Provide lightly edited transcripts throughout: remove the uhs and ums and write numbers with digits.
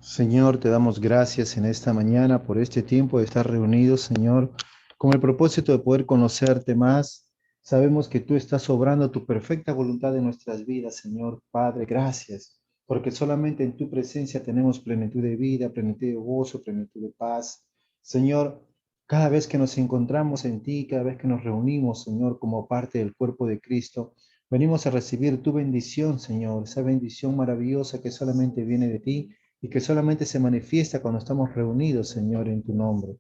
Señor, te damos gracias en esta mañana por este tiempo de estar reunidos, Señor, con el propósito de poder conocerte más. Sabemos que tú estás obrando tu perfecta voluntad en nuestras vidas, Señor Padre. Gracias, porque solamente en tu presencia tenemos plenitud de vida, plenitud de gozo, plenitud de paz. Señor, cada vez que nos encontramos en ti, cada vez que nos reunimos, Señor, como parte del cuerpo de Cristo, venimos a recibir tu bendición, Señor, esa bendición maravillosa que solamente viene de ti y que solamente se manifiesta cuando estamos reunidos, Señor, en tu nombre.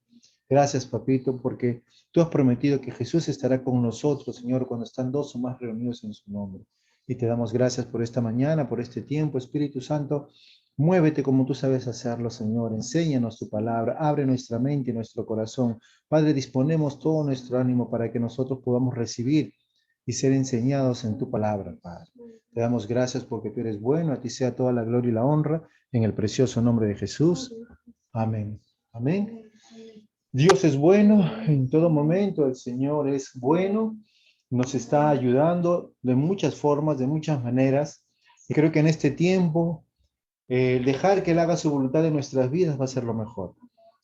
Gracias, papito, porque tú has prometido que Jesús estará con nosotros, Señor, cuando están dos o más reunidos en su nombre. Y te damos gracias por esta mañana, por este tiempo, Espíritu Santo. Muévete como tú sabes hacerlo, Señor. Enséñanos tu palabra, abre nuestra mente y nuestro corazón. Padre, disponemos todo nuestro ánimo para que nosotros podamos recibir y ser enseñados en tu palabra, Padre. Te damos gracias porque tú eres bueno, a ti sea toda la gloria y la honra, en el precioso nombre de Jesús. Amén. Amén. Dios es bueno en todo momento, el Señor es bueno, nos está ayudando de muchas formas, de muchas maneras, y creo que en este tiempo, el dejar que Él haga su voluntad en nuestras vidas va a ser lo mejor.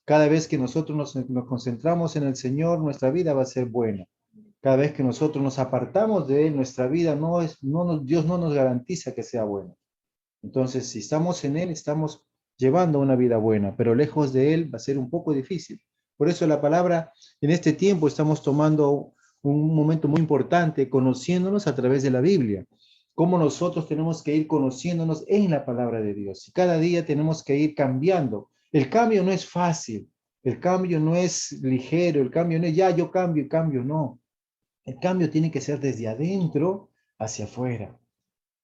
Cada vez que nosotros nos concentramos en el Señor, nuestra vida va a ser buena. Cada vez que nosotros nos apartamos de Él, nuestra vida Dios no nos garantiza que sea buena. Entonces, si estamos en Él, estamos llevando una vida buena, pero lejos de Él va a ser un poco difícil. Por eso la palabra, en este tiempo estamos tomando un momento muy importante, conociéndonos a través de la Biblia. Cómo nosotros tenemos que ir conociéndonos en la palabra de Dios. Y cada día tenemos que ir cambiando. El cambio no es fácil, el cambio no es ligero, el cambio no es ya yo cambio, el cambio no. El cambio tiene que ser desde adentro hacia afuera.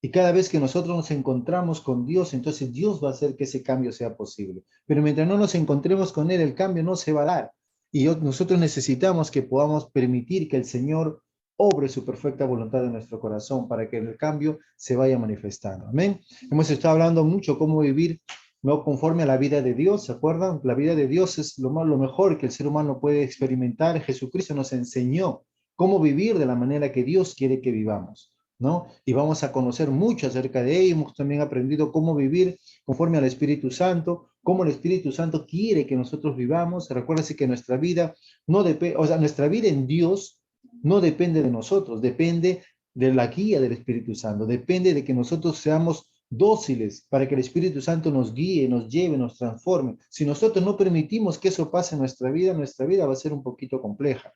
Y cada vez que nosotros nos encontramos con Dios, entonces Dios va a hacer que ese cambio sea posible. Pero mientras no nos encontremos con Él, el cambio no se va a dar. Y nosotros necesitamos que podamos permitir que el Señor obre su perfecta voluntad en nuestro corazón para que el cambio se vaya manifestando. Amén. Hemos estado hablando mucho cómo vivir no conforme a la vida de Dios, ¿se acuerdan? La vida de Dios es lo mejor que el ser humano puede experimentar. Jesucristo nos enseñó cómo vivir de la manera que Dios quiere que vivamos. ¿No? Y vamos a conocer mucho acerca de ello. Hemos también aprendido cómo vivir conforme al Espíritu Santo, cómo el Espíritu Santo quiere que nosotros vivamos. Recuérdense que nuestra vida no depende, o sea, nuestra vida en Dios no depende de nosotros, depende de la guía del Espíritu Santo, depende de que nosotros seamos dóciles para que el Espíritu Santo nos guíe, nos lleve, nos transforme. Si nosotros no permitimos que eso pase en nuestra vida va a ser un poquito compleja.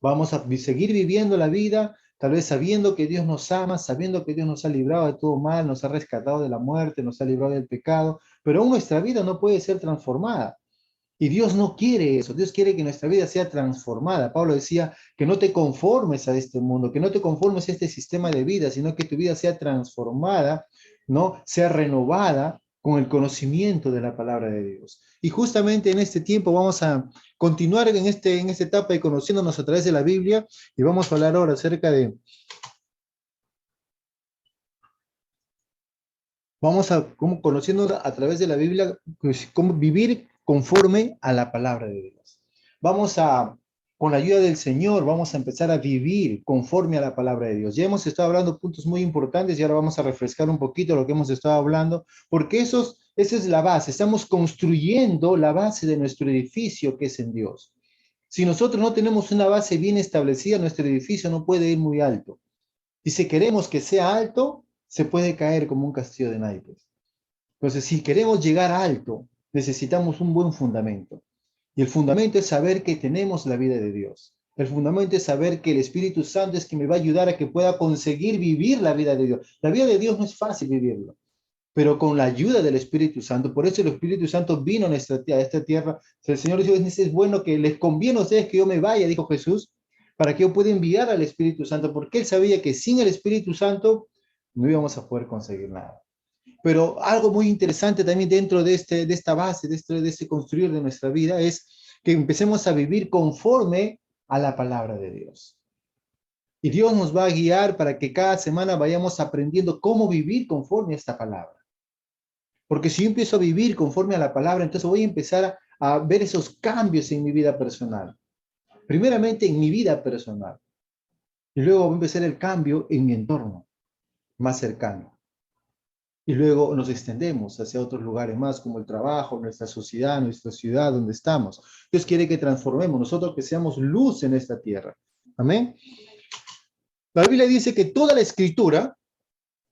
Vamos a seguir viviendo la vida, tal vez sabiendo que Dios nos ama, sabiendo que Dios nos ha librado de todo mal, nos ha rescatado de la muerte, nos ha librado del pecado, pero aún nuestra vida no puede ser transformada. Y Dios no quiere eso, Dios quiere que nuestra vida sea transformada. Pablo decía que no te conformes a este mundo, que no te conformes a este sistema de vida, sino que tu vida sea transformada, ¿no? Sea renovada con el conocimiento de la palabra de Dios. Y justamente en este tiempo vamos a continuar en esta etapa de conociéndonos a través de la Biblia y vamos a hablar ahora acerca de, vamos a, como conociendo a través de la Biblia, pues, cómo vivir conforme a la palabra de Dios. Vamos a, con la ayuda del Señor, vamos a empezar a vivir conforme a la palabra de Dios. Ya hemos estado hablando puntos muy importantes y ahora vamos a refrescar un poquito lo que hemos estado hablando, porque esa es la base. Estamos construyendo la base de nuestro edificio que es en Dios. Si nosotros no tenemos una base bien establecida, nuestro edificio no puede ir muy alto. Y si queremos que sea alto, se puede caer como un castillo de naipes. Entonces, si queremos llegar alto, necesitamos un buen fundamento. Y el fundamento es saber que tenemos la vida de Dios. El fundamento es saber que el Espíritu Santo es quien me va a ayudar a que pueda conseguir vivir la vida de Dios. La vida de Dios no es fácil vivirlo, pero con la ayuda del Espíritu Santo. Por eso el Espíritu Santo vino a esta tierra. El Señor dijo, es bueno que les conviene a ustedes que yo me vaya, dijo Jesús, para que yo pueda enviar al Espíritu Santo, porque Él sabía que sin el Espíritu Santo no íbamos a poder conseguir nada. Pero algo muy interesante también dentro de esta base, de este construir de nuestra vida, es que empecemos a vivir conforme a la palabra de Dios. Y Dios nos va a guiar para que cada semana vayamos aprendiendo cómo vivir conforme a esta palabra. Porque si yo empiezo a vivir conforme a la palabra, entonces voy a empezar a ver esos cambios en mi vida personal. Primeramente en mi vida personal. Y luego va a empezar el cambio en mi entorno más cercano. y luego nos extendemos hacia otros lugares más, como el trabajo, nuestra sociedad, nuestra ciudad, donde estamos. Dios quiere que transformemos, nosotros que seamos luz en esta tierra. Amén. La Biblia dice que toda la escritura,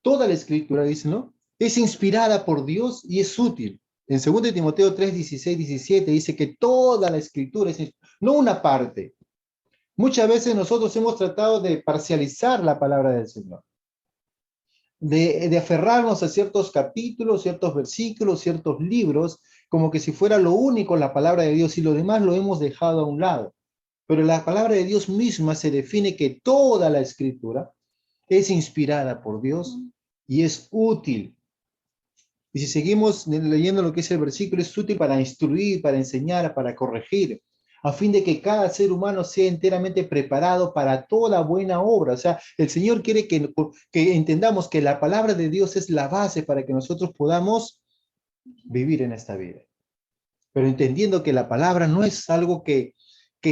dice, ¿no? Es inspirada por Dios y es útil. En 2 Timoteo 3, 16, 17 dice que toda la escritura es, no una parte. Muchas veces nosotros hemos tratado de parcializar la palabra del Señor, de aferrarnos a ciertos capítulos, ciertos versículos, ciertos libros, como que si fuera lo único la palabra de Dios y lo demás lo hemos dejado a un lado. Pero la palabra de Dios misma se define que toda la escritura es inspirada por Dios y es útil. Y si seguimos leyendo lo que es el versículo, es útil para instruir, para enseñar, para corregir, a fin de que cada ser humano sea enteramente preparado para toda buena obra. O sea, el Señor quiere que entendamos que la palabra de Dios es la base para que nosotros podamos vivir en esta vida. Pero entendiendo que la palabra no es algo que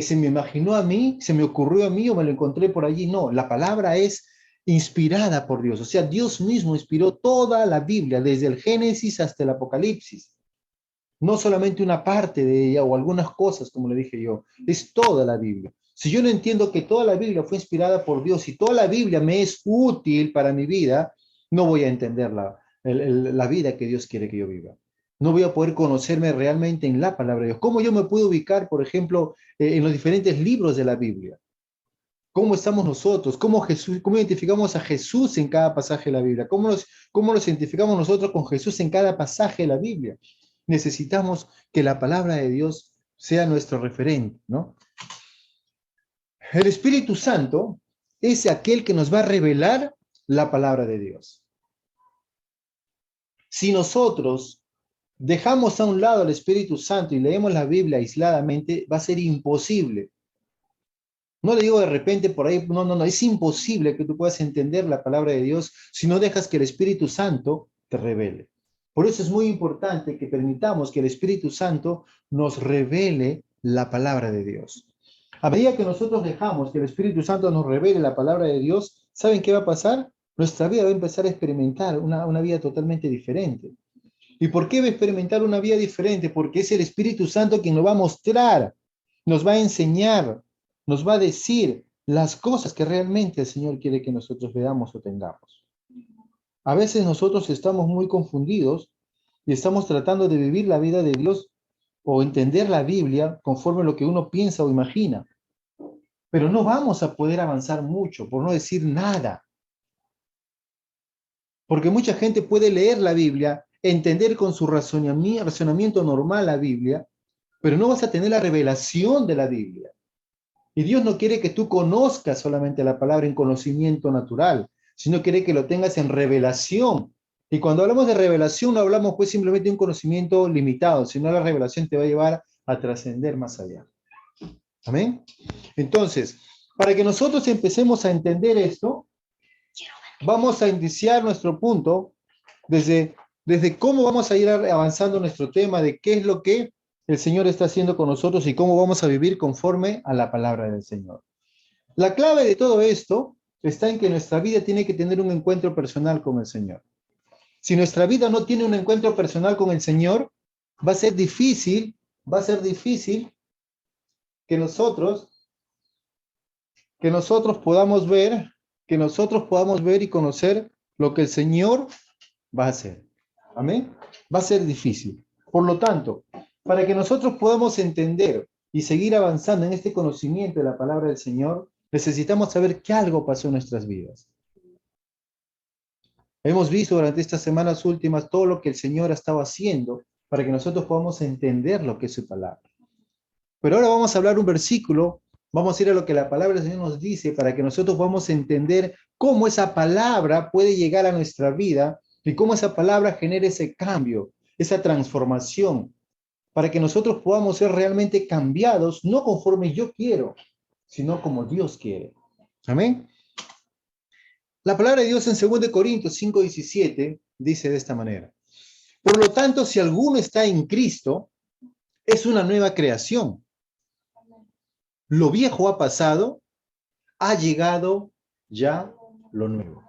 se me imaginó a mí, se me ocurrió a mí o me lo encontré por allí. No, la palabra es inspirada por Dios. O sea, Dios mismo inspiró toda la Biblia, desde el Génesis hasta el Apocalipsis. No solamente una parte de ella o algunas cosas, como le dije yo, es toda la Biblia. Si yo no entiendo que toda la Biblia fue inspirada por Dios y toda la Biblia me es útil para mi vida, no voy a entender la vida que Dios quiere que yo viva. No voy a poder conocerme realmente en la palabra de Dios. ¿Cómo yo me puedo ubicar, por ejemplo, en los diferentes libros de la Biblia? ¿Cómo estamos nosotros? ¿Cómo identificamos a Jesús en cada pasaje de la Biblia? ¿Cómo nos identificamos nosotros con Jesús en cada pasaje de la Biblia? Necesitamos que la palabra de Dios sea nuestro referente, ¿no? El Espíritu Santo es aquel que nos va a revelar la palabra de Dios. Si nosotros dejamos a un lado al Espíritu Santo y leemos la Biblia aisladamente, va a ser imposible. No le digo de repente por ahí, no, es imposible que tú puedas entender la palabra de Dios si no dejas que el Espíritu Santo te revele. Por eso es muy importante que permitamos que el Espíritu Santo nos revele la palabra de Dios. A medida que nosotros dejamos que el Espíritu Santo nos revele la palabra de Dios, ¿saben qué va a pasar? Nuestra vida va a empezar a experimentar una vida totalmente diferente. ¿Y por qué va a experimentar una vida diferente? Porque es el Espíritu Santo quien nos va a mostrar, nos va a enseñar, nos va a decir las cosas que realmente el Señor quiere que nosotros veamos o tengamos. A veces nosotros estamos muy confundidos y estamos tratando de vivir la vida de Dios o entender la Biblia conforme a lo que uno piensa o imagina. Pero no vamos a poder avanzar mucho, por no decir nada. Porque mucha gente puede leer la Biblia, entender con su razonamiento normal la Biblia, pero no vas a tener la revelación de la Biblia. Y Dios no quiere que tú conozcas solamente la palabra en conocimiento natural, sino quiere que lo tengas en revelación. Y cuando hablamos de revelación, no hablamos pues simplemente de un conocimiento limitado, sino la revelación te va a llevar a trascender más allá. ¿Amén? Entonces, para que nosotros empecemos a entender esto, vamos a iniciar nuestro punto desde cómo vamos a ir avanzando nuestro tema de qué es lo que el Señor está haciendo con nosotros y cómo vamos a vivir conforme a la palabra del Señor. La clave de todo esto está en que nuestra vida tiene que tener un encuentro personal con el Señor. Si nuestra vida no tiene un encuentro personal con el Señor, va a ser difícil que nosotros podamos ver, y conocer lo que el Señor va a hacer. Amén. Va a ser difícil. Por lo tanto, para que nosotros podamos entender y seguir avanzando en este conocimiento de la palabra del Señor, necesitamos saber que algo pasó en nuestras vidas. Hemos visto durante estas semanas últimas todo lo que el Señor ha estado haciendo para que nosotros podamos entender lo que es su palabra. Pero ahora vamos a hablar un versículo, vamos a ir a lo que la palabra del Señor nos dice para que nosotros podamos entender cómo esa palabra puede llegar a nuestra vida y cómo esa palabra genera ese cambio, esa transformación, para que nosotros podamos ser realmente cambiados, no conforme yo quiero, sino como Dios quiere. Amén. La palabra de Dios en 2 Corintios 5:17 dice de esta manera: por lo tanto, si alguno está en Cristo, es una nueva creación. Lo viejo ha pasado, ha llegado ya lo nuevo.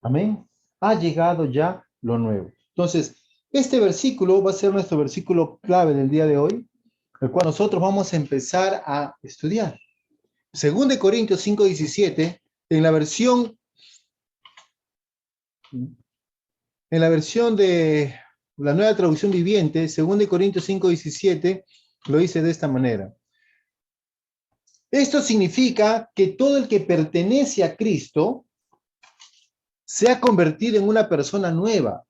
Amén. Ha llegado ya lo nuevo. Entonces, este versículo va a ser nuestro versículo clave del día de hoy, el cual nosotros vamos a empezar a estudiar. 2 Corintios 5:17, en la versión de la Nueva Traducción Viviente, 2 Corintios 5:17, lo dice de esta manera. Esto significa que todo el que pertenece a Cristo se ha convertido en una persona nueva,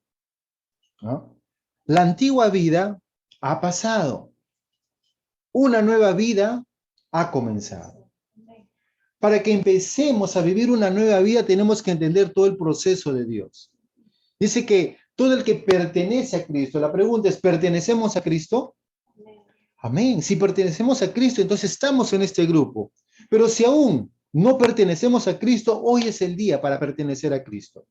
¿no? La antigua vida ha pasado, una nueva vida ha comenzado. Para que empecemos a vivir una nueva vida tenemos que entender todo el proceso de Dios. Dice que todo el que pertenece a Cristo, la pregunta es, ¿pertenecemos a Cristo? Amén. Si pertenecemos a Cristo, entonces estamos en este grupo. Pero si aún no pertenecemos a Cristo, hoy es el día para pertenecer a Cristo.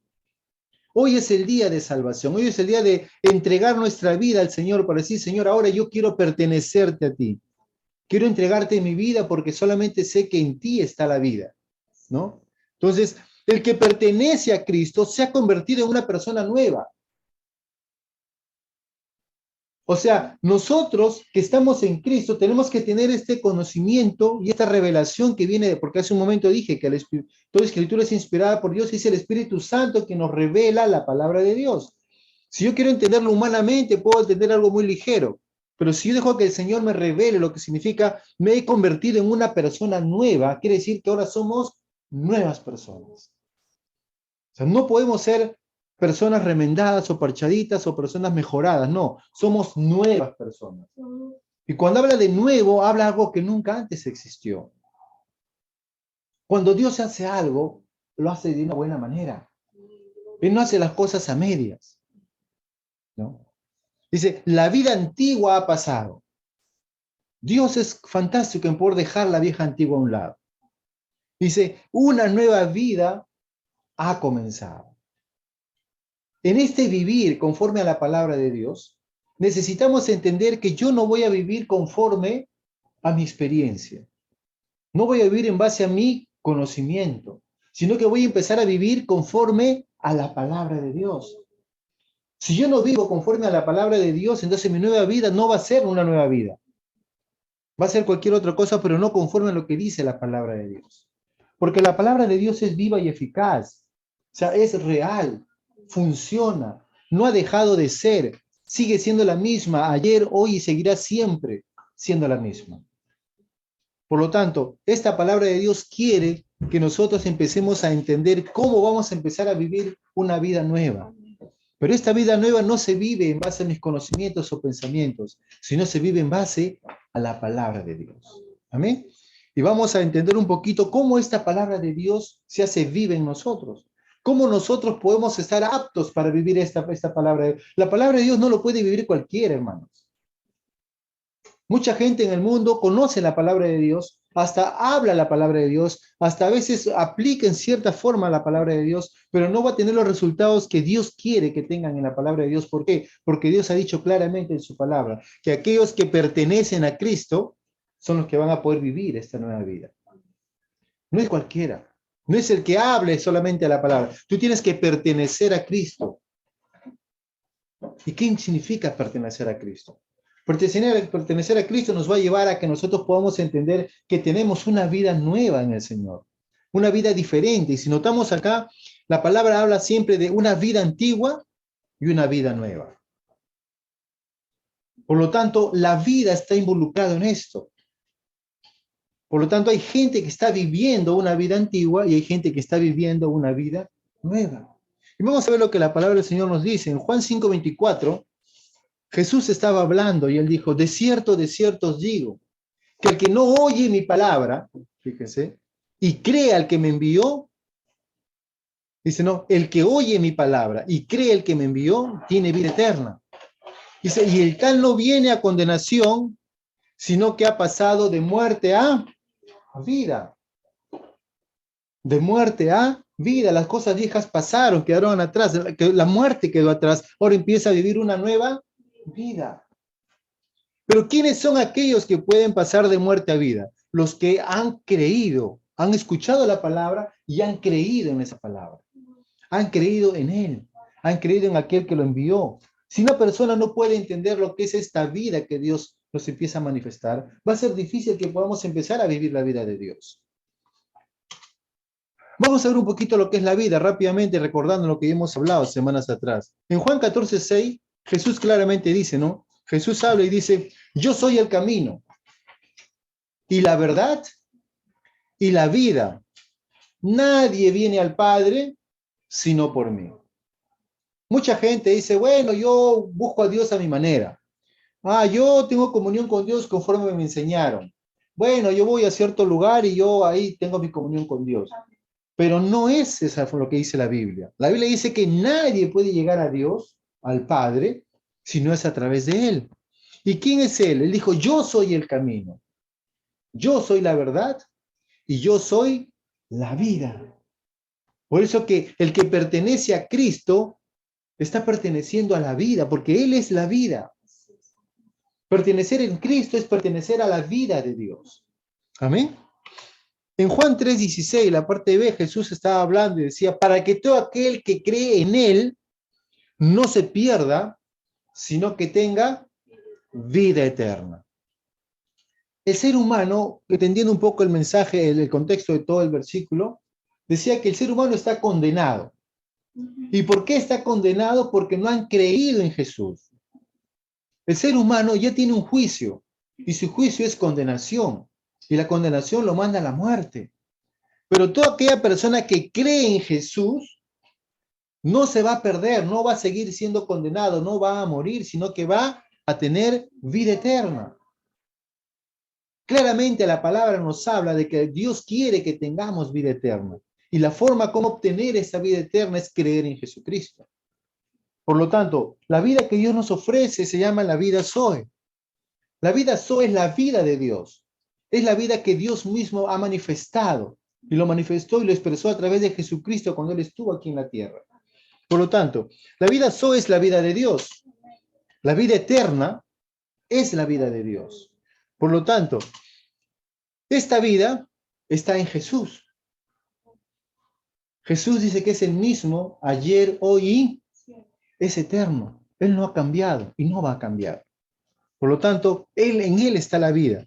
Hoy es el día de salvación. Hoy es el día de entregar nuestra vida al Señor para decir, Señor, ahora yo quiero pertenecerte a ti. Quiero entregarte mi vida porque solamente sé que en ti está la vida, ¿no? Entonces, el que pertenece a Cristo se ha convertido en una persona nueva. O sea, nosotros que estamos en Cristo tenemos que tener este conocimiento y esta revelación que viene de, porque hace un momento dije que toda escritura es inspirada por Dios y es el Espíritu Santo que nos revela la palabra de Dios. Si yo quiero entenderlo humanamente, puedo entender algo muy ligero, pero si yo dejo que el Señor me revele lo que significa, me he convertido en una persona nueva, quiere decir que ahora somos nuevas personas. O sea, no podemos ser personas remendadas o parchaditas o personas mejoradas, no, somos nuevas personas. Y cuando habla de nuevo, habla algo que nunca antes existió. Cuando Dios hace algo, lo hace de una buena manera. Él no hace las cosas a medias, ¿no? Dice, la vida antigua ha pasado. Dios es fantástico en poder dejar la vieja antigua a un lado. Dice, una nueva vida ha comenzado. En este vivir conforme a la palabra de Dios, necesitamos entender que yo no voy a vivir conforme a mi experiencia. No voy a vivir en base a mi conocimiento, sino que voy a empezar a vivir conforme a la palabra de Dios. Si yo no vivo conforme a la palabra de Dios, entonces mi nueva vida no va a ser una nueva vida. Va a ser cualquier otra cosa, pero no conforme a lo que dice la palabra de Dios. Porque la palabra de Dios es viva y eficaz. O sea, es real, funciona, no ha dejado de ser, sigue siendo la misma ayer, hoy y seguirá siempre siendo la misma. Por lo tanto, esta palabra de Dios quiere que nosotros empecemos a entender cómo vamos a empezar a vivir una vida nueva. Pero esta vida nueva no se vive en base a mis conocimientos o pensamientos, sino se vive en base a la palabra de Dios. Amén. Y vamos a entender un poquito cómo esta palabra de Dios se hace viva en nosotros. Cómo nosotros podemos estar aptos para vivir esta palabra. La palabra de Dios no lo puede vivir cualquiera, hermanos. Mucha gente en el mundo conoce la palabra de Dios, hasta habla la palabra de Dios, hasta a veces aplica en cierta forma la palabra de Dios, pero no va a tener los resultados que Dios quiere que tengan en la palabra de Dios. ¿Por qué? Porque Dios ha dicho claramente en su palabra que aquellos que pertenecen a Cristo son los que van a poder vivir esta nueva vida. No es cualquiera, no es el que hable solamente a la palabra. Tú tienes que pertenecer a Cristo. ¿Y qué significa pertenecer a Cristo? Pertenecer a Cristo nos va a llevar a que nosotros podamos entender que tenemos una vida nueva en el Señor, una vida diferente. Y si notamos acá, la palabra habla siempre de una vida antigua y una vida nueva. Por lo tanto, la vida está involucrada en esto. Por lo tanto, hay gente que está viviendo una vida antigua y hay gente que está viviendo una vida nueva. Y vamos a ver lo que la palabra del Señor nos dice. En Juan 5:24, Jesús estaba hablando y él dijo, de cierto os digo, que el que no oye mi palabra, fíjense, y cree al que me envió, dice, no, el que oye mi palabra y cree al que me envió, tiene vida eterna. Dice, y el tal no viene a condenación, sino que ha pasado de muerte a vida. De muerte a vida. Las cosas viejas pasaron, quedaron atrás, la muerte quedó atrás, ahora empieza a vivir una nueva vida. Pero ¿quiénes son aquellos que pueden pasar de muerte a vida? Los que han creído, han escuchado la palabra y han creído en esa palabra. Han creído en Él. han creído en aquel que lo envió. Si una persona no puede entender lo que es esta vida que Dios nos empieza a manifestar, va a ser difícil que podamos empezar a vivir la vida de Dios. Vamos a ver un poquito lo que es la vida rápidamente, recordando lo que hemos hablado semanas atrás. En Juan 14:6, Jesús claramente dice, ¿no? Jesús habla y dice, yo soy el camino y la verdad y la vida. Nadie viene al Padre sino por mí. Mucha gente dice, bueno, yo busco a Dios a mi manera. Yo tengo comunión con Dios conforme me enseñaron. Bueno, yo voy a cierto lugar y yo ahí tengo mi comunión con Dios. Pero no es eso lo que dice la Biblia. La Biblia dice que nadie puede llegar a Dios, al Padre, si no es a través de Él. ¿Y quién es Él? Él dijo, yo soy el camino, yo soy la verdad y yo soy la vida. Por eso que el que pertenece a Cristo está perteneciendo a la vida, porque Él es la vida. Pertenecer en Cristo es pertenecer a la vida de Dios. Amén. En Juan 3:16, la parte B, Jesús estaba hablando y decía, para que todo aquel que cree en Él no se pierda, sino que tenga vida eterna. El ser humano, entendiendo un poco el mensaje, el contexto de todo el versículo, decía que el ser humano está condenado. ¿Y por qué está condenado? Porque no han creído en Jesús. El ser humano ya tiene un juicio, y su juicio es condenación, y la condenación lo manda a la muerte. Pero toda aquella persona que cree en Jesús no se va a perder, no va a seguir siendo condenado, no va a morir, sino que va a tener vida eterna. Claramente la palabra nos habla de que Dios quiere que tengamos vida eterna. Y la forma como obtener esa vida eterna es creer en Jesucristo. Por lo tanto, la vida que Dios nos ofrece se llama la vida Zoe. La vida Zoe es la vida de Dios. Es la vida que Dios mismo ha manifestado. Y lo manifestó y lo expresó a través de Jesucristo cuando Él estuvo aquí en la tierra. Por lo tanto, la vida Zoe es la vida de Dios. La vida eterna es la vida de Dios. Por lo tanto, esta vida está en Jesús. Jesús dice que es el mismo ayer, hoy y es eterno. Él no ha cambiado y no va a cambiar. Por lo tanto, en Él está la vida.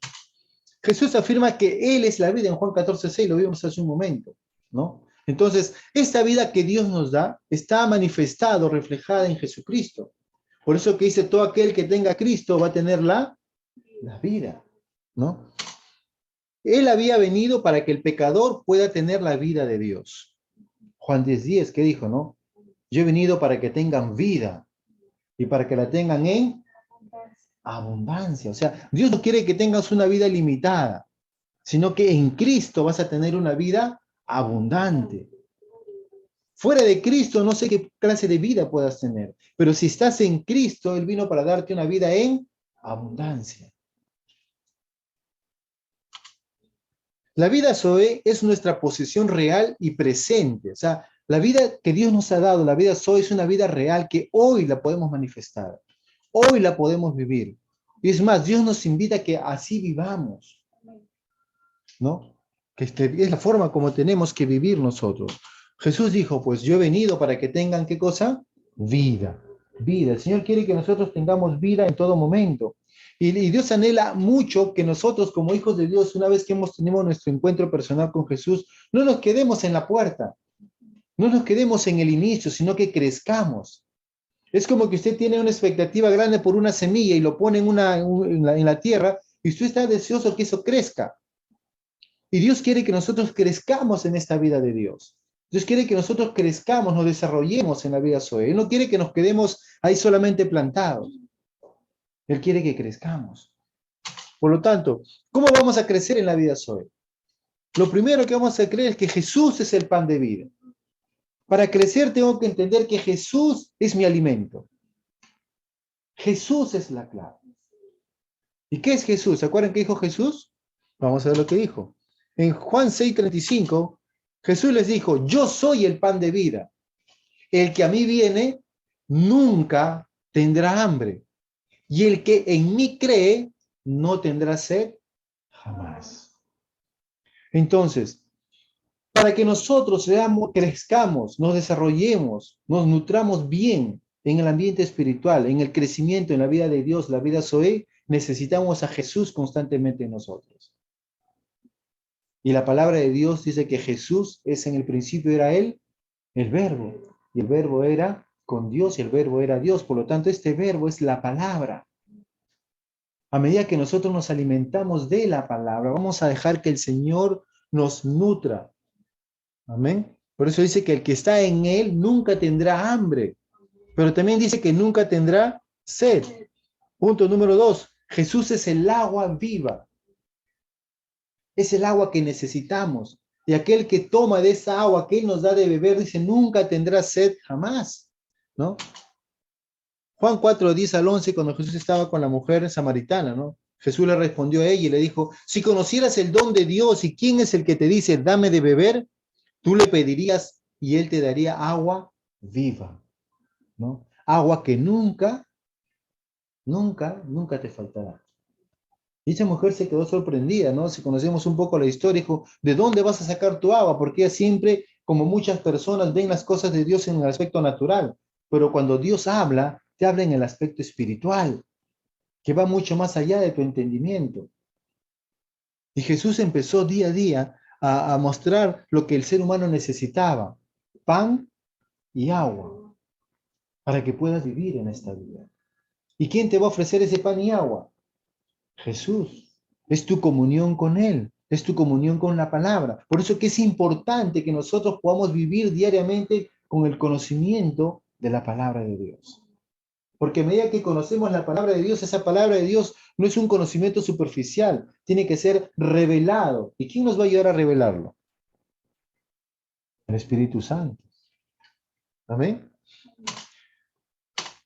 Jesús afirma que Él es la vida en Juan 14:6, lo vimos hace un momento, ¿no? Entonces, esta vida que Dios nos da está manifestado, reflejada en Jesucristo. Por eso que dice, todo aquel que tenga a Cristo va a tener la vida, ¿no? Él había venido para que el pecador pueda tener la vida de Dios. Juan 10:10, ¿qué dijo, no? Yo he venido para que tengan vida y para que la tengan en abundancia. O sea, Dios no quiere que tengas una vida limitada, sino que en Cristo vas a tener una vida abundante. Fuera de Cristo no sé qué clase de vida puedas tener, pero si estás en Cristo, Él vino para darte una vida en abundancia. La vida Zoe es nuestra posesión real y presente. O sea, la vida que Dios nos ha dado, la vida Zoe es una vida real que hoy la podemos manifestar. Hoy la podemos vivir. Y es más, Dios nos invita a que así vivamos, ¿no? Que es la forma como tenemos que vivir nosotros. Jesús dijo, pues yo he venido para que tengan, ¿qué cosa? Vida. Vida. El Señor quiere que nosotros tengamos vida en todo momento. Y Dios anhela mucho que nosotros como hijos de Dios, una vez que hemos tenido nuestro encuentro personal con Jesús, no nos quedemos en la puerta, no nos quedemos en el inicio, sino que crezcamos. Es como que usted tiene una expectativa grande por una semilla y lo pone en la tierra y usted está deseoso que eso crezca. Y Dios quiere que nosotros crezcamos en esta vida de Dios. Dios quiere que nosotros crezcamos, nos desarrollemos en la vida Zoe. Él no quiere que nos quedemos ahí solamente plantados. Él quiere que crezcamos. Por lo tanto, ¿cómo vamos a crecer en la vida Zoe? Lo primero que vamos a creer es que Jesús es el pan de vida. Para crecer tengo que entender que Jesús es mi alimento. Jesús es la clave. ¿Y qué es Jesús? ¿Se acuerdan qué dijo Jesús? Vamos a ver lo que dijo. En Juan 6:35, Jesús les dijo, yo soy el pan de vida. El que a mí viene nunca tendrá hambre. Y el que en mí cree no tendrá sed jamás. Entonces, para que nosotros crezcamos, nos desarrollemos, nos nutramos bien en el ambiente espiritual, en el crecimiento, en la vida de Dios, la vida Zoe, necesitamos a Jesús constantemente en nosotros. Y la palabra de Dios dice que Jesús en el principio era Él, el verbo, y el verbo era con Dios y el verbo era Dios. Por lo tanto, este verbo es la palabra. A medida que nosotros nos alimentamos de la palabra, vamos a dejar que el Señor nos nutra. Amén. Por eso dice que el que está en Él nunca tendrá hambre, pero también dice que nunca tendrá sed. Punto número 2. Jesús es el agua viva. Es el agua que necesitamos. Y aquel que toma de esa agua que Él nos da de beber, dice, nunca tendrá sed jamás, ¿no? Juan 4, 10 al 11, cuando Jesús estaba con la mujer samaritana, ¿no? Jesús le respondió a ella y le dijo, si conocieras el don de Dios y quién es el que te dice, dame de beber, tú le pedirías y Él te daría agua viva, ¿no? Agua que nunca te faltará. Y esa mujer se quedó sorprendida, ¿no? Si conocemos un poco la historia, dijo, ¿de dónde vas a sacar tu agua? Porque ella siempre, como muchas personas, ven las cosas de Dios en el aspecto natural, pero cuando Dios habla, te habla en el aspecto espiritual, que va mucho más allá de tu entendimiento. Y Jesús empezó día a día a mostrar lo que el ser humano necesitaba, pan y agua, para que puedas vivir en esta vida. ¿Y quién te va a ofrecer ese pan y agua? Jesús. Es tu comunión con Él, es tu comunión con la palabra. Por eso que es importante que nosotros podamos vivir diariamente con el conocimiento de la palabra de Dios. Porque a medida que conocemos la palabra de Dios, esa palabra de Dios no es un conocimiento superficial, tiene que ser revelado. ¿Y quién nos va a ayudar a revelarlo? El Espíritu Santo. Amén.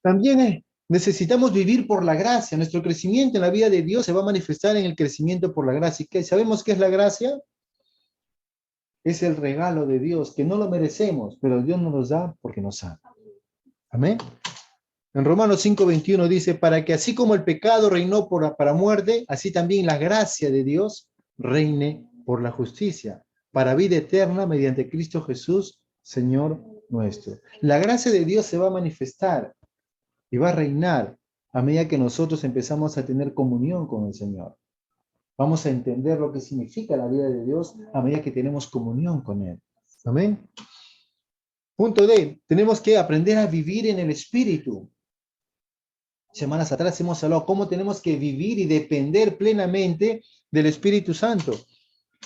También necesitamos vivir por la gracia. Nuestro crecimiento en la vida de Dios se va a manifestar en el crecimiento por la gracia. ¿Y sabemos qué es la gracia? Es el regalo de Dios, que no lo merecemos, pero Dios nos da porque nos ama. Amén. En Romanos 5:21 dice, para que así como el pecado reinó para muerte, así también la gracia de Dios reine por la justicia, para vida eterna mediante Cristo Jesús, Señor nuestro. La gracia de Dios se va a manifestar y va a reinar a medida que nosotros empezamos a tener comunión con el Señor. Vamos a entender lo que significa la vida de Dios a medida que tenemos comunión con Él. Amén. Punto D. Tenemos que aprender a vivir en el Espíritu. Semanas atrás hemos hablado cómo tenemos que vivir y depender plenamente del Espíritu Santo.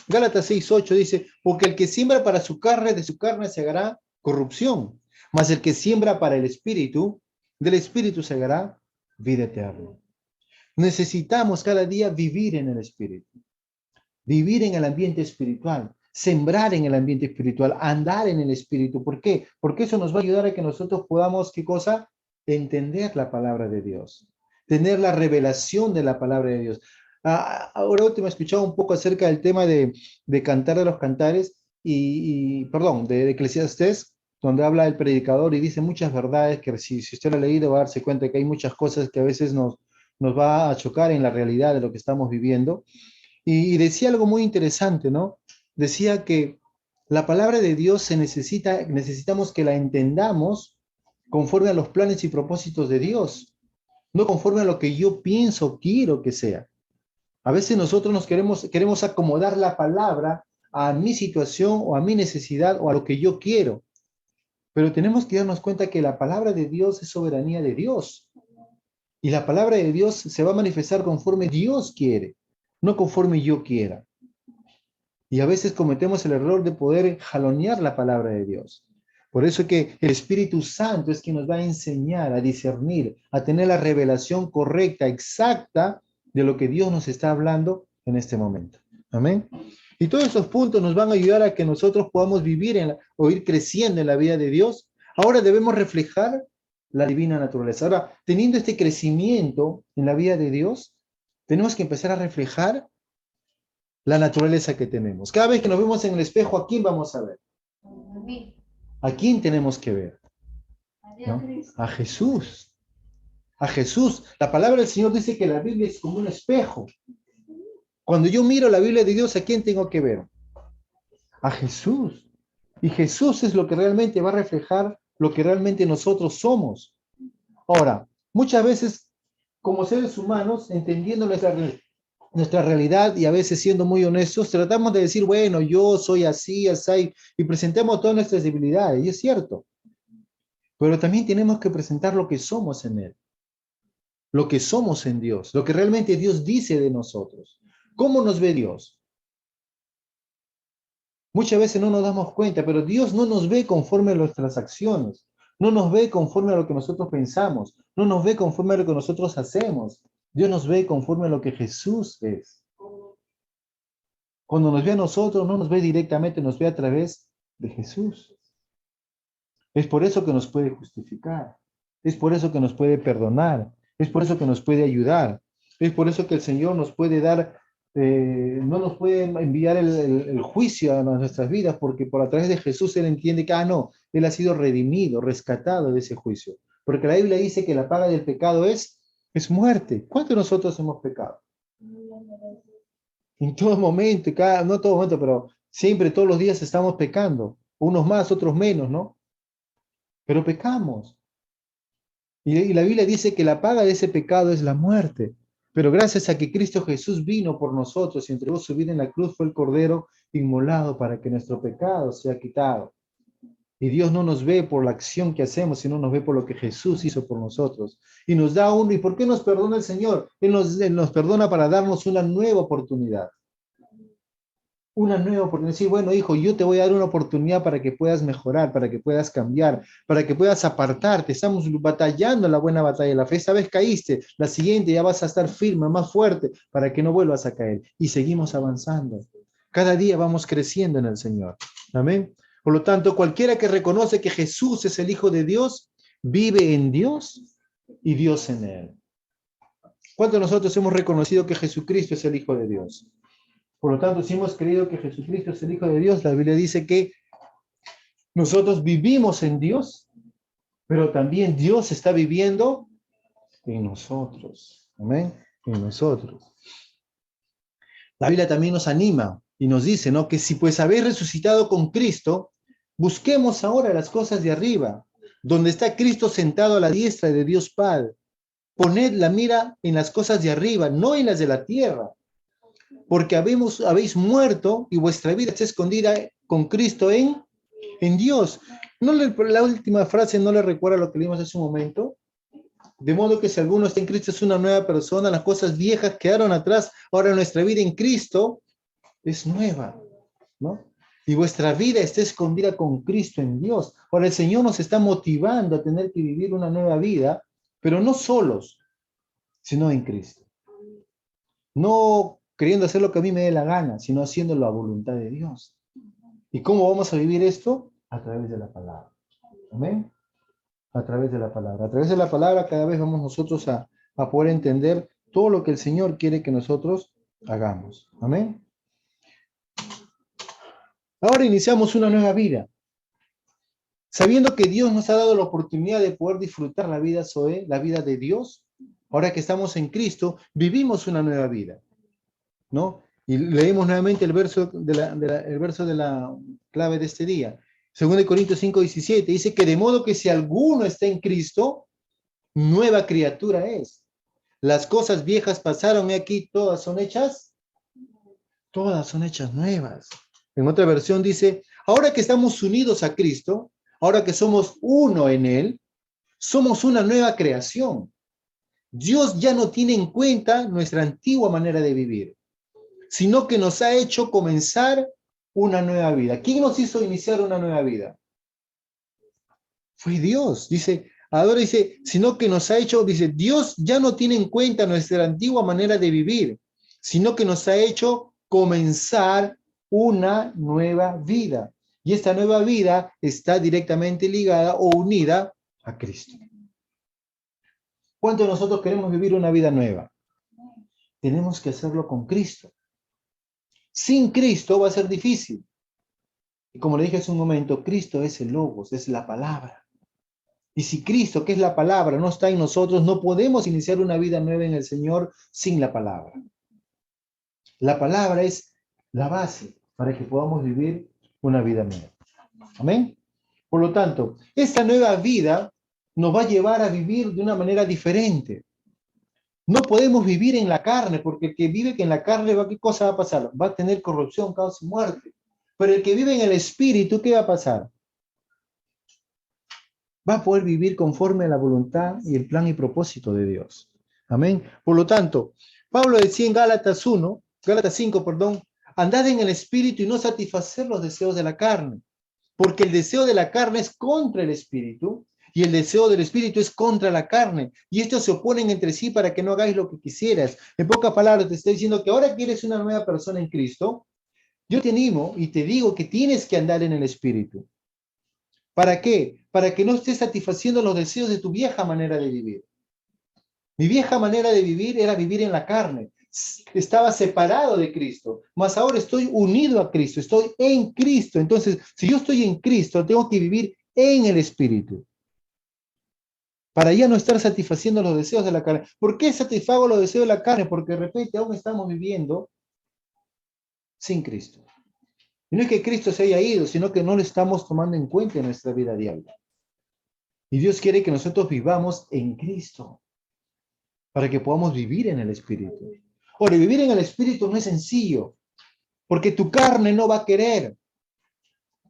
Gálatas 6:8 dice, porque el que siembra para su carne, de su carne se hará corrupción, mas el que siembra para el Espíritu, del Espíritu se hará vida eterna. Necesitamos cada día vivir en el Espíritu, vivir en el ambiente espiritual, sembrar en el ambiente espiritual, andar en el Espíritu. ¿Por qué? Porque eso nos va a ayudar a que nosotros podamos, ¿qué cosa? Entender la palabra de Dios, tener la revelación de la palabra de Dios. Ahora último he escuchado un poco acerca del tema de Cantar de los Cantares perdón, de Eclesiastés, donde habla el predicador y dice muchas verdades que si usted lo ha leído va a darse cuenta que hay muchas cosas que a veces nos va a chocar en la realidad de lo que estamos viviendo. Y decía algo muy interesante, ¿no? Decía que la palabra de Dios necesitamos que la entendamos conforme a los planes y propósitos de Dios, no conforme a lo que yo pienso, quiero que sea. A veces nosotros queremos acomodar la palabra a mi situación o a mi necesidad o a lo que yo quiero. Pero tenemos que darnos cuenta que la palabra de Dios es soberanía de Dios. Y la palabra de Dios se va a manifestar conforme Dios quiere, no conforme yo quiera. Y a veces cometemos el error de poder jalonear la palabra de Dios. Por eso que el Espíritu Santo es quien nos va a enseñar, a discernir, a tener la revelación correcta, exacta de lo que Dios nos está hablando en este momento. Amén. Y todos esos puntos nos van a ayudar a que nosotros podamos vivir o ir creciendo en la vida de Dios. Ahora debemos reflejar la divina naturaleza. Ahora, teniendo este crecimiento en la vida de Dios, tenemos que empezar a reflejar la naturaleza que tenemos. Cada vez que nos vemos en el espejo, ¿a quién vamos a ver? ¿A quién tenemos que ver? ¿No? A Jesús. A Jesús. La palabra del Señor dice que la Biblia es como un espejo. Cuando yo miro la Biblia de Dios, ¿a quién tengo que ver? a Jesús. Y Jesús es lo que realmente va a reflejar lo que realmente nosotros somos. Ahora, muchas veces, como seres humanos, entendiendo nuestra realidad y a veces siendo muy honestos, tratamos de decir, bueno, yo soy así, así, y presentamos todas nuestras debilidades, y es cierto, pero también tenemos que presentar lo que somos en Él, lo que somos en Dios, lo que realmente Dios dice de nosotros. ¿Cómo nos ve Dios? Muchas veces no nos damos cuenta, pero Dios no nos ve conforme a nuestras acciones, no nos ve conforme a lo que nosotros pensamos, no nos ve conforme a lo que nosotros hacemos. Dios nos ve conforme a lo que Jesús es. Cuando nos ve a nosotros, no nos ve directamente, nos ve a través de Jesús. Es por eso que nos puede justificar, es por eso que nos puede perdonar, es por eso que nos puede ayudar, es por eso que el Señor nos puede dar, no nos puede enviar el juicio a nuestras vidas, porque por a través de Jesús Él entiende que, no, Él ha sido redimido, rescatado de ese juicio. Porque la Biblia dice que la paga del pecado es muerte. ¿Cuántos de nosotros hemos pecado? En todo momento, no todo momento, pero siempre, todos los días estamos pecando. Unos más, otros menos, ¿no? Pero pecamos. Y la Biblia dice que la paga de ese pecado es la muerte. Pero gracias a que Cristo Jesús vino por nosotros y entregó su vida en la cruz, fue el Cordero inmolado para que nuestro pecado sea quitado. Y Dios no nos ve por la acción que hacemos, sino nos ve por lo que Jesús hizo por nosotros. Y nos da uno. ¿Y por qué nos perdona el Señor? Él nos perdona para darnos una nueva oportunidad. Una nueva oportunidad. Sí, bueno, hijo, yo te voy a dar una oportunidad para que puedas mejorar, para que puedas cambiar, para que puedas apartarte. Estamos batallando la buena batalla de la fe. Esta vez caíste, la siguiente ya vas a estar firme, más fuerte, para que no vuelvas a caer. Y seguimos avanzando. Cada día vamos creciendo en el Señor. Amén. Por lo tanto, cualquiera que reconoce que Jesús es el Hijo de Dios, vive en Dios y Dios en él. ¿Cuántos de nosotros hemos reconocido que Jesucristo es el Hijo de Dios? Por lo tanto, si hemos creído que Jesucristo es el Hijo de Dios, la Biblia dice que nosotros vivimos en Dios, pero también Dios está viviendo en nosotros. Amén. En nosotros. La Biblia también nos anima y nos dice, ¿no? Que si pues habéis resucitado con Cristo, busquemos ahora las cosas de arriba, donde está Cristo sentado a la diestra de Dios Padre. Poned la mira en las cosas de arriba, no en las de la tierra, porque habéis muerto y vuestra vida está escondida con Cristo en Dios. La última frase no le recuerda lo que leímos hace un momento. De modo que si alguno está en Cristo es una nueva persona, las cosas viejas quedaron atrás, ahora nuestra vida en Cristo es nueva, ¿no? Y vuestra vida está escondida con Cristo en Dios. Ahora el Señor nos está motivando a tener que vivir una nueva vida, pero no solos, sino en Cristo. No queriendo hacer lo que a mí me dé la gana, sino haciendo la voluntad de Dios. ¿Y cómo vamos a vivir esto? A través de la palabra. Amén. A través de la palabra. A través de la palabra cada vez vamos nosotros a poder entender todo lo que el Señor quiere que nosotros hagamos. Amén. Ahora iniciamos una nueva vida. Sabiendo que Dios nos ha dado la oportunidad de poder disfrutar la vida Zoe, la vida de Dios, ahora que estamos en Cristo, vivimos una nueva vida, ¿no? Y leemos nuevamente el verso de la clave de este día. 2 Corintios 5:17 dice que de modo que si alguno está en Cristo, nueva criatura es. Las cosas viejas pasaron y aquí todas son hechas nuevas. En otra versión dice, ahora que estamos unidos a Cristo, ahora que somos uno en Él, somos una nueva creación. Dios ya no tiene en cuenta nuestra antigua manera de vivir, sino que nos ha hecho comenzar una nueva vida. ¿Quién nos hizo iniciar una nueva vida? Fue Dios. Dice, ahora dice, sino que nos ha hecho, dice, Dios ya no tiene en cuenta nuestra antigua manera de vivir, sino que nos ha hecho comenzar una nueva vida. Y esta nueva vida está directamente ligada o unida a Cristo. ¿Cuántos de nosotros queremos vivir una vida nueva? Tenemos que hacerlo con Cristo. Sin Cristo va a ser difícil. Y como le dije hace un momento, Cristo es el Logos, es la palabra. Y si Cristo, que es la palabra, no está en nosotros, no podemos iniciar una vida nueva en el Señor sin la palabra. La palabra es la base para que podamos vivir una vida nueva. Amén. Por lo tanto, esta nueva vida nos va a llevar a vivir de una manera diferente. No podemos vivir en la carne, porque el que vive en la carne, ¿qué cosa va a pasar? Va a tener corrupción, caos y muerte. Pero el que vive en el Espíritu, ¿qué va a pasar? Va a poder vivir conforme a la voluntad y el plan y propósito de Dios. Amén. Por lo tanto, Pablo decía en Gálatas 5, perdón, andad en el Espíritu y no satisfacer los deseos de la carne, porque el deseo de la carne es contra el Espíritu y el deseo del Espíritu es contra la carne, y estos se oponen entre sí para que no hagáis lo que quisieras. En pocas palabras, te estoy diciendo que ahora que eres una nueva persona en Cristo, yo te animo y te digo que tienes que andar en el Espíritu. ¿Para qué? Para que no estés satisfaciendo los deseos de tu vieja manera de vivir. Mi vieja manera de vivir era vivir en la carne. Estaba separado de Cristo, mas ahora estoy unido a Cristo, estoy en Cristo. Entonces, si yo estoy en Cristo, tengo que vivir en el Espíritu, para ya no estar satisfaciendo los deseos de la carne. ¿Por qué satisfago los deseos de la carne? Porque de repente aún estamos viviendo sin Cristo. Y no es que Cristo se haya ido, sino que no lo estamos tomando en cuenta en nuestra vida diaria. Y Dios quiere que nosotros vivamos en Cristo, para que podamos vivir en el Espíritu. Ahora, vivir en el Espíritu no es sencillo, porque tu carne no va a querer,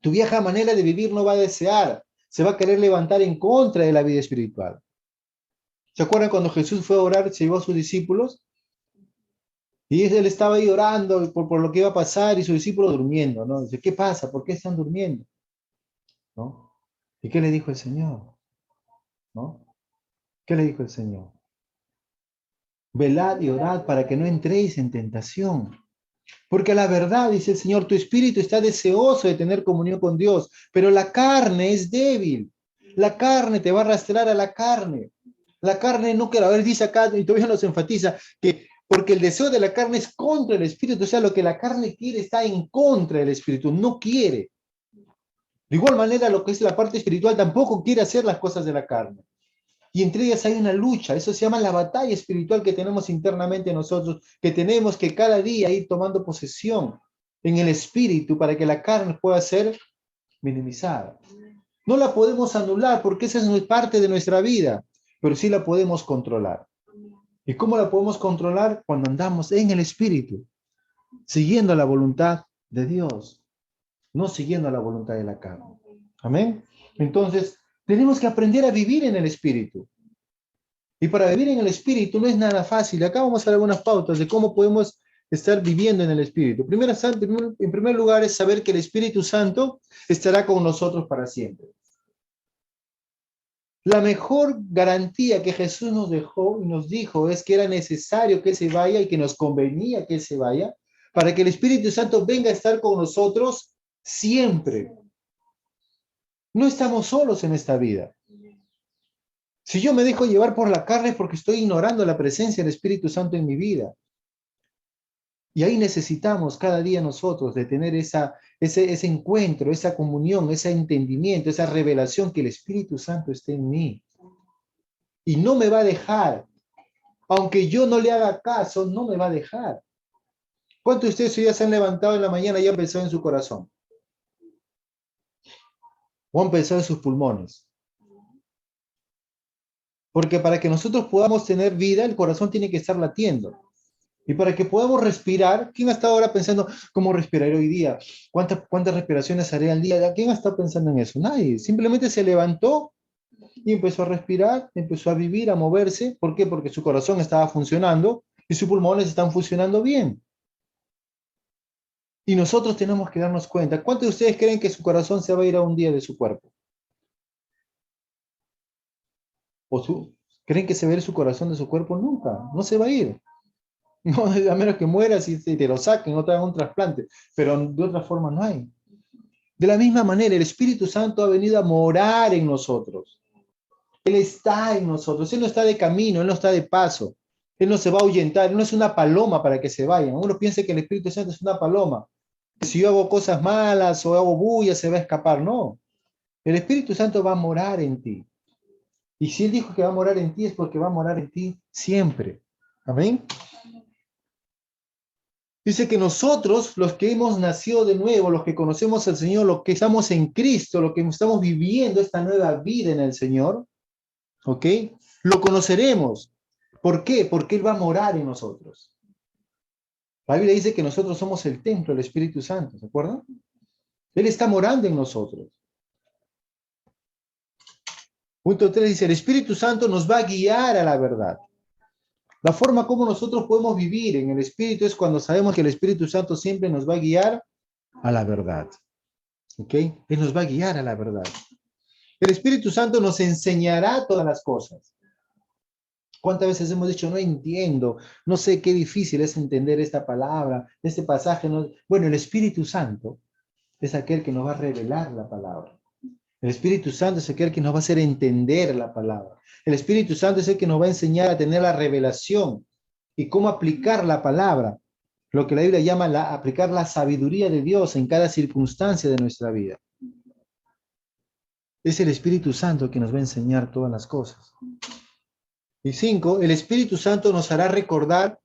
tu vieja manera de vivir no va a desear, se va a querer levantar en contra de la vida espiritual. ¿Se acuerdan cuando Jesús fue a orar, se llevó a sus discípulos? Y él estaba ahí orando por lo que iba a pasar y sus discípulos durmiendo, ¿no? Dice, ¿qué pasa? ¿Por qué están durmiendo? ¿No? ¿Y qué le dijo el Señor? ¿No? ¿Qué le dijo el Señor? Velad y orad para que no entréis en tentación. Porque la verdad, dice el Señor, tu espíritu está deseoso de tener comunión con Dios, pero la carne es débil. La carne te va a arrastrar a la carne. La carne no quiere, a ver, dice acá, y todavía nos enfatiza, que porque el deseo de la carne es contra el espíritu, o sea, lo que la carne quiere está en contra del espíritu, no quiere. De igual manera, lo que es la parte espiritual tampoco quiere hacer las cosas de la carne. Y entre ellas hay una lucha, eso se llama la batalla espiritual que tenemos internamente nosotros, que tenemos que cada día ir tomando posesión en el espíritu para que la carne pueda ser minimizada. No la podemos anular porque esa es parte de nuestra vida, pero sí la podemos controlar. ¿Y cómo la podemos controlar? Cuando andamos en el espíritu, siguiendo la voluntad de Dios, no siguiendo la voluntad de la carne. Amén. Entonces, tenemos que aprender a vivir en el espíritu. Y para vivir en el Espíritu no es nada fácil. Acá vamos a dar algunas pautas de cómo podemos estar viviendo en el Espíritu. En primer lugar es saber que el Espíritu Santo estará con nosotros para siempre. La mejor garantía que Jesús nos dejó y nos dijo es que era necesario que Él se vaya y que nos convenía que Él se vaya para que el Espíritu Santo venga a estar con nosotros siempre. No estamos solos en esta vida. Si yo me dejo llevar por la carne es porque estoy ignorando la presencia del Espíritu Santo en mi vida. Y ahí necesitamos cada día nosotros de tener ese encuentro, esa comunión, ese entendimiento, esa revelación que el Espíritu Santo esté en mí. Y no me va a dejar. Aunque yo no le haga caso, no me va a dejar. ¿Cuántos de ustedes ya se han levantado en la mañana y han pensado en su corazón? O han pensado en sus pulmones. Porque para que nosotros podamos tener vida, el corazón tiene que estar latiendo. Y para que podamos respirar, ¿quién ha estado ahora pensando cómo respiraré hoy día? ¿Cuántas respiraciones haré al día? ¿Quién ha estado pensando en eso? Nadie. Simplemente se levantó y empezó a respirar, empezó a vivir, a moverse. ¿Por qué? Porque su corazón estaba funcionando y sus pulmones están funcionando bien. Y nosotros tenemos que darnos cuenta. ¿Cuántos de ustedes creen que su corazón se va a ir a un día de su cuerpo? ¿Creen que se va a ir su corazón de su cuerpo? Nunca, no se va a ir. No, a menos que mueras y te lo saquen o te hagan un trasplante, pero de otra forma no hay. De la misma manera, el Espíritu Santo ha venido a morar en nosotros. Él está en nosotros, Él no está de camino, Él no está de paso. Él no se va a ahuyentar, Él no es una paloma para que se vayan. Uno piensa que el Espíritu Santo es una paloma. Si yo hago cosas malas o hago bulla, se va a escapar. No, el Espíritu Santo va a morar en ti. Y si Él dijo que va a morar en ti, es porque va a morar en ti siempre. Amén. Dice que nosotros, los que hemos nacido de nuevo, los que conocemos al Señor, los que estamos en Cristo, los que estamos viviendo esta nueva vida en el Señor, ¿ok? Lo conoceremos. ¿Por qué? Porque Él va a morar en nosotros. La Biblia dice que nosotros somos el templo del Espíritu Santo, ¿se acuerdan? Él está morando en nosotros. Punto 3 dice, el Espíritu Santo nos va a guiar a la verdad. La forma como nosotros podemos vivir en el Espíritu es cuando sabemos que el Espíritu Santo siempre nos va a guiar a la verdad. ¿Ok? Él nos va a guiar a la verdad. El Espíritu Santo nos enseñará todas las cosas. ¿Cuántas veces hemos dicho, no entiendo, no sé qué difícil es entender esta palabra, este pasaje? No... Bueno, el Espíritu Santo es aquel que nos va a revelar la palabra. El Espíritu Santo es aquel que nos va a hacer entender la palabra. El Espíritu Santo es el que nos va a enseñar a tener la revelación y cómo aplicar la palabra, lo que la Biblia llama aplicar la sabiduría de Dios en cada circunstancia de nuestra vida. Es el Espíritu Santo que nos va a enseñar todas las cosas. Y 5, el Espíritu Santo nos hará recordar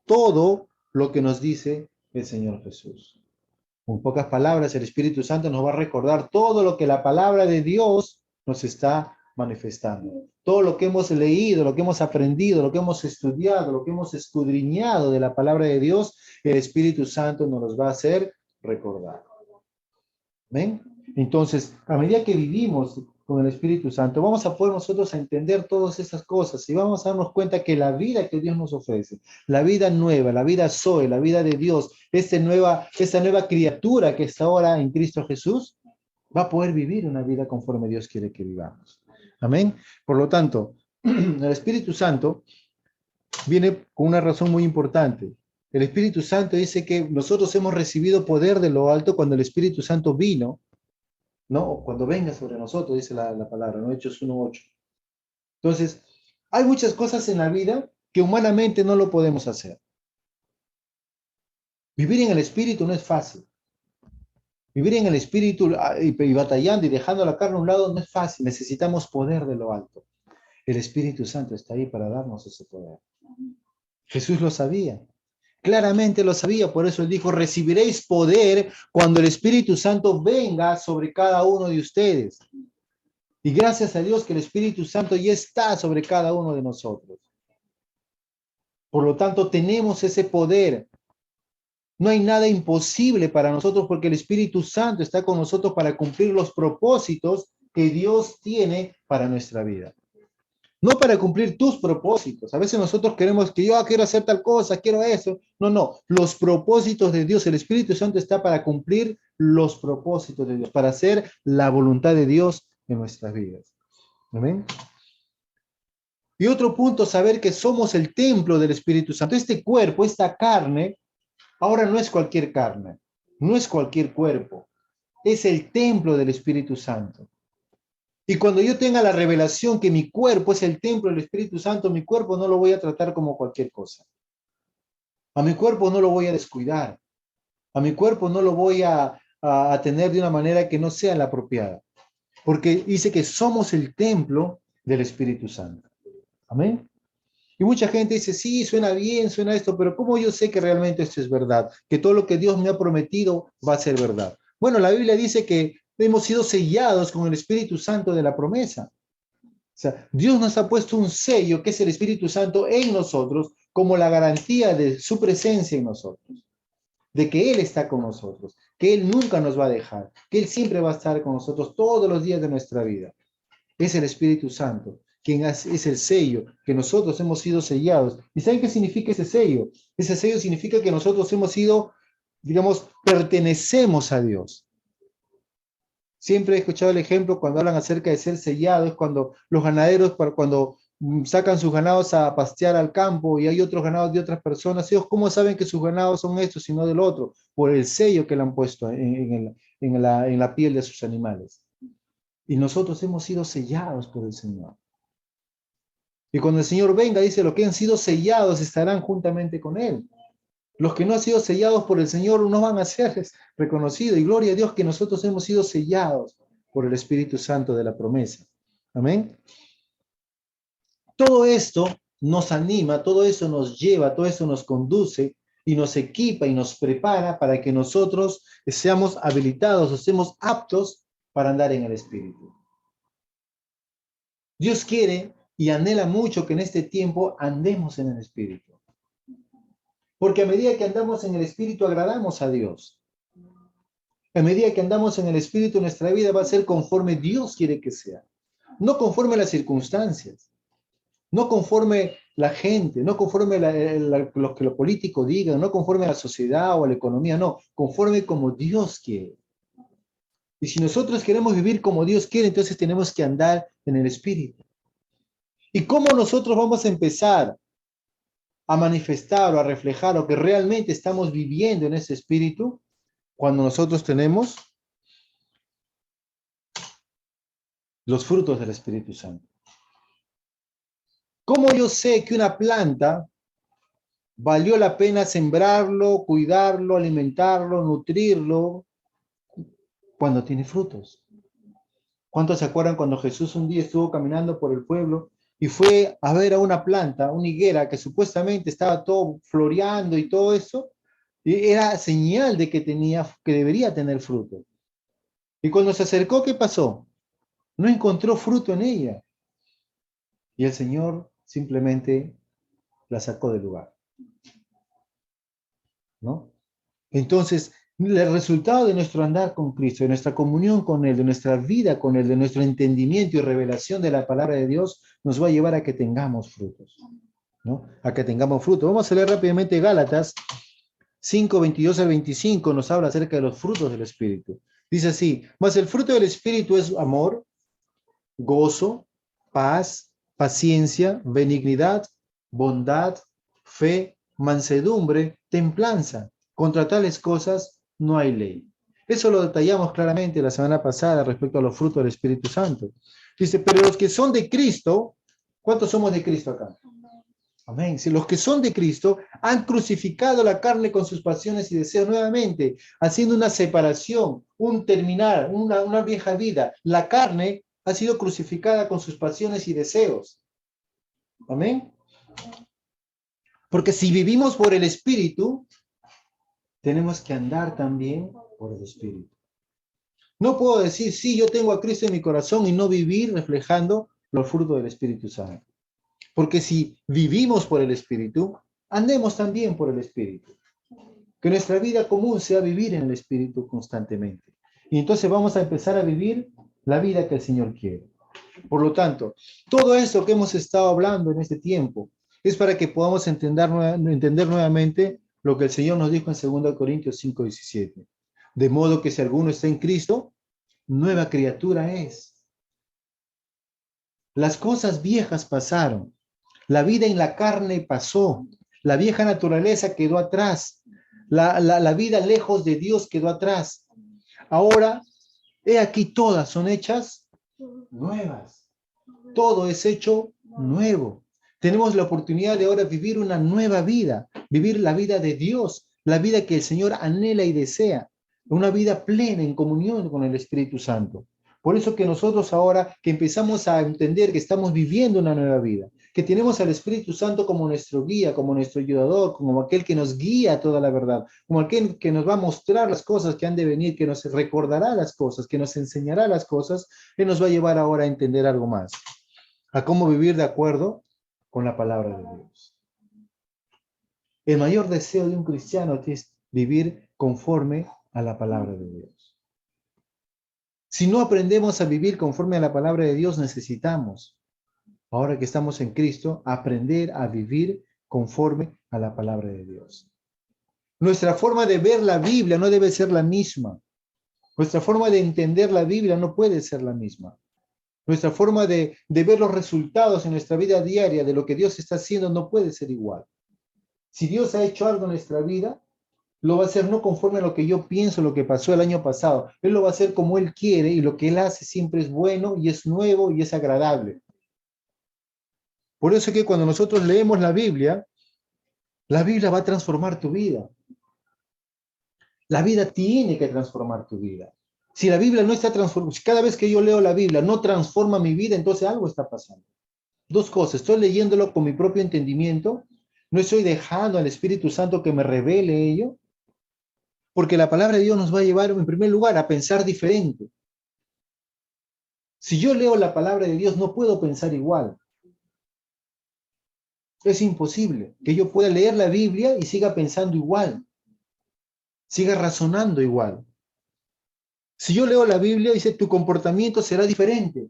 todo lo que nos dice el Señor Jesús. Con pocas palabras, el Espíritu Santo nos va a recordar todo lo que la palabra de Dios nos está manifestando. Todo lo que hemos leído, lo que hemos aprendido, lo que hemos estudiado, lo que hemos escudriñado de la palabra de Dios, el Espíritu Santo nos los va a hacer recordar. ¿Ven? Entonces, a medida que vivimos con el Espíritu Santo, vamos a poder nosotros entender todas esas cosas y vamos a darnos cuenta que la vida que Dios nos ofrece, la vida nueva, la vida Zoe, la vida de Dios, esta nueva criatura que está ahora en Cristo Jesús, va a poder vivir una vida conforme Dios quiere que vivamos. Amén. Por lo tanto, el Espíritu Santo viene con una razón muy importante. El Espíritu Santo dice que nosotros hemos recibido poder de lo alto cuando el Espíritu Santo vino, ¿no? Cuando venga sobre nosotros, dice la palabra, ¿no? Hechos 1:8. Entonces, hay muchas cosas en la vida que humanamente no lo podemos hacer. Vivir en el Espíritu no es fácil. Vivir en el Espíritu y batallando y dejando la carne a un lado no es fácil. Necesitamos poder de lo alto. El Espíritu Santo está ahí para darnos ese poder. Jesús lo sabía. Claramente lo sabía, por eso él dijo, recibiréis poder cuando el Espíritu Santo venga sobre cada uno de ustedes. Y gracias a Dios que el Espíritu Santo ya está sobre cada uno de nosotros. Por lo tanto, tenemos ese poder. No hay nada imposible para nosotros porque el Espíritu Santo está con nosotros para cumplir los propósitos que Dios tiene para nuestra vida. No para cumplir tus propósitos. A veces nosotros queremos que yo quiero hacer tal cosa, quiero eso. No, no. Los propósitos de Dios, el Espíritu Santo está para cumplir los propósitos de Dios, para hacer la voluntad de Dios en nuestras vidas. ¿Amén? Y otro punto, saber que somos el templo del Espíritu Santo. Este cuerpo, esta carne, ahora no es cualquier carne, no es cualquier cuerpo. Es el templo del Espíritu Santo. Y cuando yo tenga la revelación que mi cuerpo es el templo del Espíritu Santo, mi cuerpo no lo voy a tratar como cualquier cosa. A mi cuerpo no lo voy a descuidar. A mi cuerpo no lo voy a tener de una manera que no sea la apropiada. Porque dice que somos el templo del Espíritu Santo. Amén. Y mucha gente dice, sí, suena bien, suena esto, pero ¿cómo yo sé que realmente esto es verdad? Que todo lo que Dios me ha prometido va a ser verdad. Bueno, la Biblia dice que hemos sido sellados con el Espíritu Santo de la promesa. O sea, Dios nos ha puesto un sello que es el Espíritu Santo en nosotros como la garantía de su presencia en nosotros, de que Él está con nosotros, que Él nunca nos va a dejar, que Él siempre va a estar con nosotros todos los días de nuestra vida. Es el Espíritu Santo quien es el sello, que nosotros hemos sido sellados. ¿Y saben qué significa ese sello? Ese sello significa que nosotros hemos sido, digamos, pertenecemos a Dios. Siempre he escuchado el ejemplo cuando hablan acerca de ser sellado, es cuando los ganaderos, cuando sacan sus ganados a pastear al campo y hay otros ganados de otras personas, ellos cómo saben que sus ganados son estos y no del otro, por el sello que le han puesto en la piel de sus animales. Y nosotros hemos sido sellados por el Señor. Y cuando el Señor venga, dice, los que han sido sellados estarán juntamente con Él. Los que no han sido sellados por el Señor no van a ser reconocidos. Y gloria a Dios que nosotros hemos sido sellados por el Espíritu Santo de la promesa. Amén. Todo esto nos anima, todo eso nos lleva, todo eso nos conduce y nos equipa y nos prepara para que nosotros seamos habilitados o seamos aptos para andar en el Espíritu. Dios quiere y anhela mucho que en este tiempo andemos en el Espíritu. Porque a medida que andamos en el Espíritu agradamos a Dios. A medida que andamos en el Espíritu, nuestra vida va a ser conforme Dios quiere que sea. No conforme a las circunstancias, no conforme la gente, no conforme lo que los políticos digan, no conforme a la sociedad o a la economía, no, conforme como Dios quiere. Y si nosotros queremos vivir como Dios quiere, entonces tenemos que andar en el Espíritu. ¿Y cómo nosotros vamos a empezar a manifestar o a reflejar lo que realmente estamos viviendo en ese Espíritu? Cuando nosotros tenemos los frutos del Espíritu Santo. ¿Cómo yo sé que una planta valió la pena sembrarlo, cuidarlo, alimentarlo, nutrirlo, cuando tiene frutos? ¿Cuántos se acuerdan cuando Jesús un día estuvo caminando por el pueblo y fue a ver a una planta, una higuera que supuestamente estaba todo floreando y todo eso? Y era señal de que debería tener fruto. Y cuando se acercó, ¿qué pasó? No encontró fruto en ella. Y el Señor simplemente la sacó del lugar, ¿no? Entonces, el resultado de nuestro andar con Cristo, de nuestra comunión con Él, de nuestra vida con Él, de nuestro entendimiento y revelación de la palabra de Dios, nos va a llevar a que tengamos frutos, ¿no? A que tengamos frutos. Vamos a leer rápidamente Gálatas 5, 22 al 25, nos habla acerca de los frutos del Espíritu. Dice así: mas el fruto del Espíritu es amor, gozo, paz, paciencia, benignidad, bondad, fe, mansedumbre, templanza. Contra tales cosas no hay ley. Eso lo detallamos claramente la semana pasada respecto a los frutos del Espíritu Santo. Dice, pero los que son de Cristo, ¿cuántos somos de Cristo acá? Amén. Si los que son de Cristo han crucificado la carne con sus pasiones y deseos nuevamente, haciendo una separación, un terminar, una vieja vida. La carne ha sido crucificada con sus pasiones y deseos. Amén. Porque si vivimos por el Espíritu, tenemos que andar también por el Espíritu. No puedo decir, sí, yo tengo a Cristo en mi corazón y no vivir reflejando los frutos del Espíritu Santo. Porque si vivimos por el Espíritu, andemos también por el Espíritu. Que nuestra vida común sea vivir en el Espíritu constantemente. Y entonces vamos a empezar a vivir la vida que el Señor quiere. Por lo tanto, todo esto que hemos estado hablando en este tiempo es para que podamos entender nuevamente lo que el Señor nos dijo en 2 Corintios 5:17. De modo que si alguno está en Cristo, nueva criatura es. Las cosas viejas pasaron. La vida en la carne pasó. La vieja naturaleza quedó atrás. La vida lejos de Dios quedó atrás. Ahora, he aquí todas son hechas nuevas. Todo es hecho nuevo. Tenemos la oportunidad de ahora vivir una nueva vida, vivir la vida de Dios, la vida que el Señor anhela y desea, una vida plena en comunión con el Espíritu Santo. Por eso que nosotros ahora que empezamos a entender que estamos viviendo una nueva vida, que tenemos al Espíritu Santo como nuestro guía, como nuestro ayudador, como aquel que nos guía a toda la verdad, como aquel que nos va a mostrar las cosas que han de venir, que nos recordará las cosas, que nos enseñará las cosas, Él nos va a llevar ahora a entender algo más, a cómo vivir de acuerdo con la palabra de Dios. El mayor deseo de un cristiano es vivir conforme a la palabra de Dios. Si no aprendemos a vivir conforme a la palabra de Dios, necesitamos, ahora que estamos en Cristo, aprender a vivir conforme a la palabra de Dios. Nuestra forma de ver la Biblia no debe ser la misma. Nuestra forma de entender la Biblia no puede ser la misma. Nuestra forma de ver los resultados en nuestra vida diaria de lo que Dios está haciendo no puede ser igual. Si Dios ha hecho algo en nuestra vida, lo va a hacer no conforme a lo que yo pienso, lo que pasó el año pasado. Él lo va a hacer como Él quiere y lo que Él hace siempre es bueno y es nuevo y es agradable. Por eso es que cuando nosotros leemos la Biblia va a transformar tu vida. La vida tiene que transformar tu vida. Si la Biblia no está transformada, si cada vez que yo leo la Biblia no transforma mi vida, entonces algo está pasando. Dos cosas, estoy leyéndolo con mi propio entendimiento No estoy dejando al Espíritu Santo que me revele ello, porque la palabra de Dios nos va a llevar en primer lugar a pensar diferente. Si yo leo la palabra de Dios, no puedo pensar igual. Es imposible que yo pueda leer la Biblia y siga pensando igual, siga razonando igual. Si yo leo la Biblia, dice, tu comportamiento será diferente.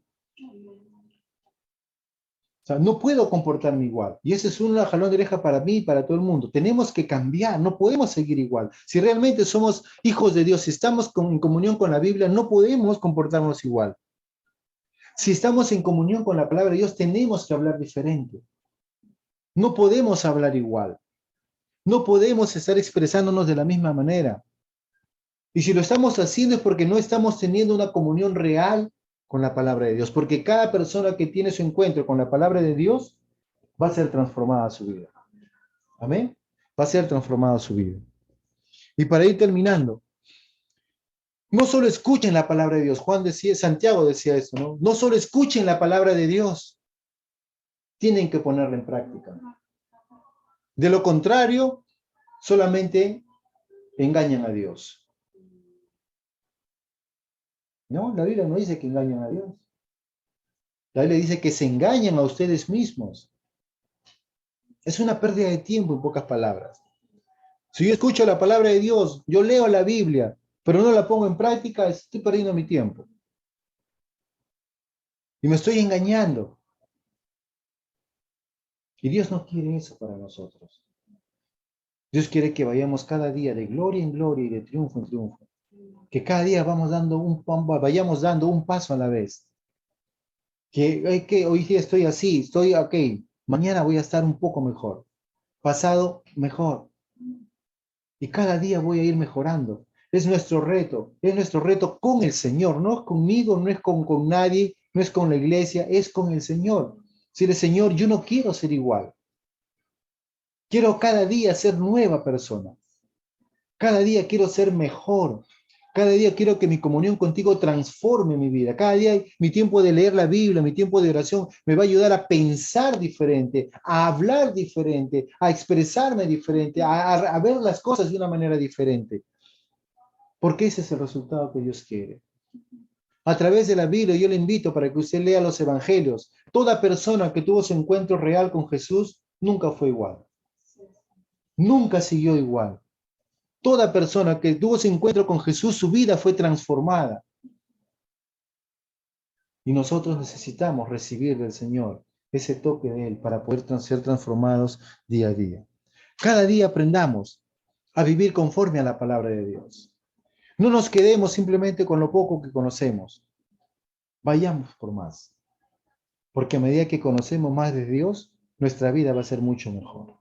O sea, no puedo comportarme igual. Y ese es un jalón de oreja para mí y para todo el mundo. Tenemos que cambiar, no podemos seguir igual. Si realmente somos hijos de Dios, si estamos en comunión con la Biblia, no podemos comportarnos igual. Si estamos en comunión con la palabra de Dios, tenemos que hablar diferente. No podemos hablar igual. No podemos estar expresándonos de la misma manera. Y si lo estamos haciendo es porque no estamos teniendo una comunión real con la palabra de Dios. Porque cada persona que tiene su encuentro con la palabra de Dios va a ser transformada su vida. Amén. Va a ser transformada su vida. Y para ir terminando, no solo escuchen la palabra de Dios. Juan decía, Santiago decía esto, ¿no? No solo escuchen la palabra de Dios, tienen que ponerla en práctica. De lo contrario, solamente engañan a Dios. No, la Biblia no dice que engañan a Dios. La Biblia dice que se engañan a ustedes mismos. Es una pérdida de tiempo, en pocas palabras. Si yo escucho la palabra de Dios, yo leo la Biblia, pero no la pongo en práctica, estoy perdiendo mi tiempo. Y me estoy engañando. Y Dios no quiere eso para nosotros. Dios quiere que vayamos cada día de gloria en gloria y de triunfo en triunfo. Que cada día vayamos dando un paso a la vez. Que hoy día estoy así, estoy ok. Mañana voy a estar un poco mejor. Pasado, mejor. Y cada día voy a ir mejorando. Es nuestro reto con el Señor. No es conmigo, no es con nadie, no es con la iglesia, es con el Señor. Decirle, Señor, yo no quiero ser igual. Quiero cada día ser nueva persona. Cada día quiero ser mejor. Cada día quiero que mi comunión contigo transforme mi vida. Cada día mi tiempo de leer la Biblia, mi tiempo de oración, me va a ayudar a pensar diferente, a hablar diferente, a expresarme diferente, a ver las cosas de una manera diferente. Porque ese es el resultado que Dios quiere. A través de la Biblia yo le invito para que usted lea los evangelios. Toda persona que tuvo su encuentro real con Jesús nunca fue igual. Nunca siguió igual. Toda persona que tuvo ese encuentro con Jesús, su vida fue transformada. Y nosotros necesitamos recibir del Señor ese toque de Él para poder ser transformados día a día. Cada día aprendamos a vivir conforme a la palabra de Dios. No nos quedemos simplemente con lo poco que conocemos. Vayamos por más. Porque a medida que conocemos más de Dios, nuestra vida va a ser mucho mejor.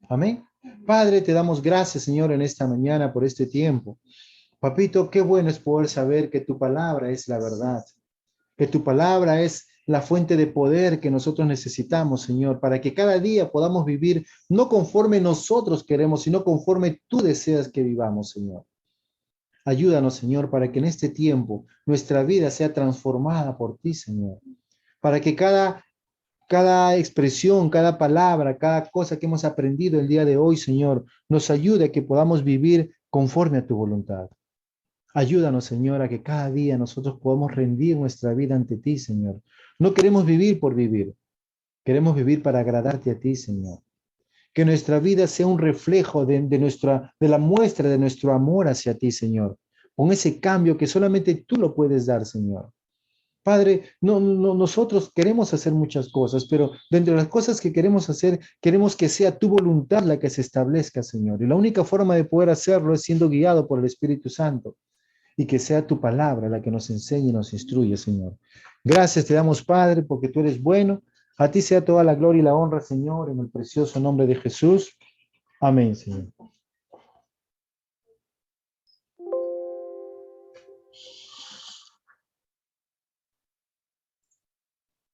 Amén. Padre, te damos gracias, Señor, en esta mañana por este tiempo. Papito, qué bueno es poder saber que tu palabra es la verdad, que tu palabra es la fuente de poder que nosotros necesitamos, Señor, para que cada día podamos vivir no conforme nosotros queremos, sino conforme tú deseas que vivamos, Señor. Ayúdanos, Señor, para que en este tiempo nuestra vida sea transformada por ti, Señor, para que cada expresión, cada palabra, cada cosa que hemos aprendido el día de hoy, Señor, nos ayude a que podamos vivir conforme a tu voluntad. Ayúdanos, Señor, a que cada día nosotros podamos rendir nuestra vida ante ti, Señor. No queremos vivir por vivir, queremos vivir para agradarte a ti, Señor. Que nuestra vida sea un reflejo de la muestra de nuestro amor hacia ti, Señor. Con ese cambio que solamente tú lo puedes dar, Señor. Padre, nosotros queremos hacer muchas cosas, pero dentro de las cosas que queremos hacer, queremos que sea tu voluntad la que se establezca, Señor. Y la única forma de poder hacerlo es siendo guiado por el Espíritu Santo. Y que sea tu palabra la que nos enseñe y nos instruye, Señor. Gracias te damos, Padre, porque tú eres bueno. A ti sea toda la gloria y la honra, Señor, en el precioso nombre de Jesús. Amén, Señor.